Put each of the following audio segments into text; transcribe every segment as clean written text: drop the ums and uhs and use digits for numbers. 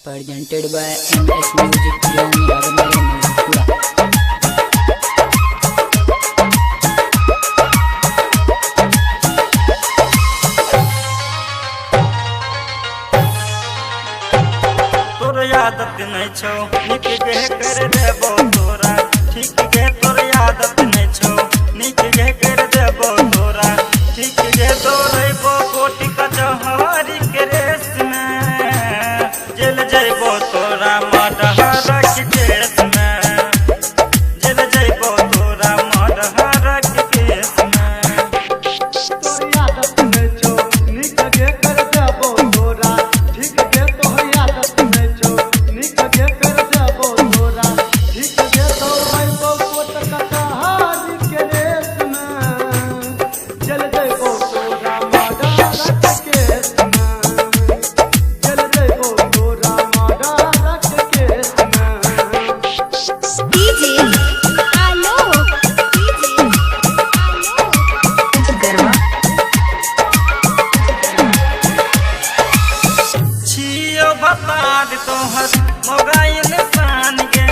presented by MS Music Young Raghunath Mehpura। तोर आदत नहीं छो निक गे कर देबो तोरा ठीक गे तोर आदत नहीं छो निक गे कर देबो तोरा ठीक गे तोरेबो कोटि कचहरी के रेस में जेल जइबो तोरा मडहर के केस में जेल जइबो तोरा मडहर के केस में। तोर आदत नहीं छो निक गे कर देबो तोरा ठीक गे तोर आदत नहीं छो निक गे कर देबो तोरा ठीक गे तोरेबो कोट कचहरी के रेस में चल जइबो तोरा मडहर के केस में चल जइबो तोरा मडहर के केस में। डीजे आलोक गरबा छियो बता दे तोहर मोबाइल सान गे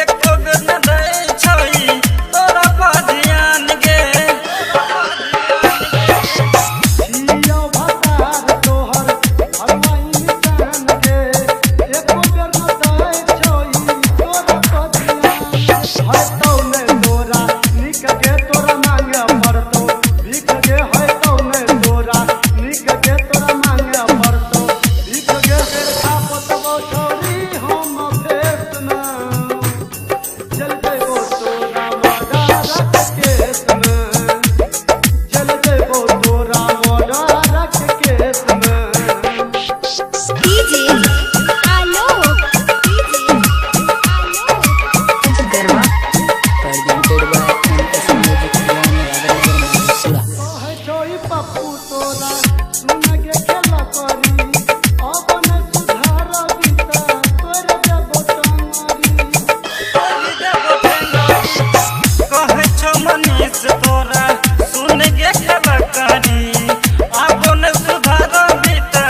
एको बेर न दै छई तोरा पर ध्यान गे जियो भतार तोहर हरवाई जान गे एको बेर न दै छोई तोरा पदिया है तौ ने तोरा निक गे तोरा मांगे पड़तो भीख गे है तौ ने तोरा निक गे तोरा मांगे पड़तो भीख गे तेर खापतबो छोरी हम फेस में चल जइबो तोरा मडहर के केस में चल जइबो तोरा मडहर के केस में। DJ Alok garba presented by MS Music Young Raghunath Mehpura। ओहे छोई पप्पू तोरा सुन गे खेला करी अपन सुधार बीता तोर जब टंगरी कहे छो मनीष तोरा सुन गे खेला करी आपन सुधार बीता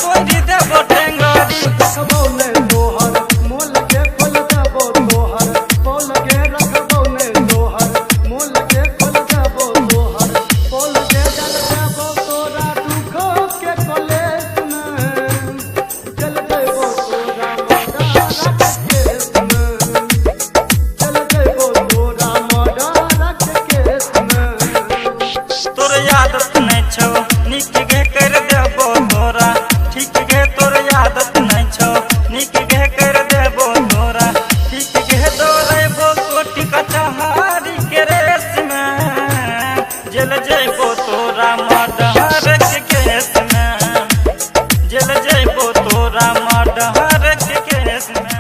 कोई देबो टेंगरी रखबो ने तोहर मोल के खोल देबो तोहर पोल के रखबो ने तोहर मोल के खोल देबो तोहर पोल के जल देबो तोरा दुख के कलेस में चल जइबो तोरा मडहर के केस में चल जइबो तोरा मडहर के केस में। तोर आदत नहीं छो निक गे कर देबो तोरा ठीक गे तोर आदत नहीं छो निक गे कर देबो तोरा ठीक गे तोरेबो कोटि कचहरी के रेस में जेल जइबो तोरा मडहर के केस में जेल जइबो तोरा मडहर के केस में।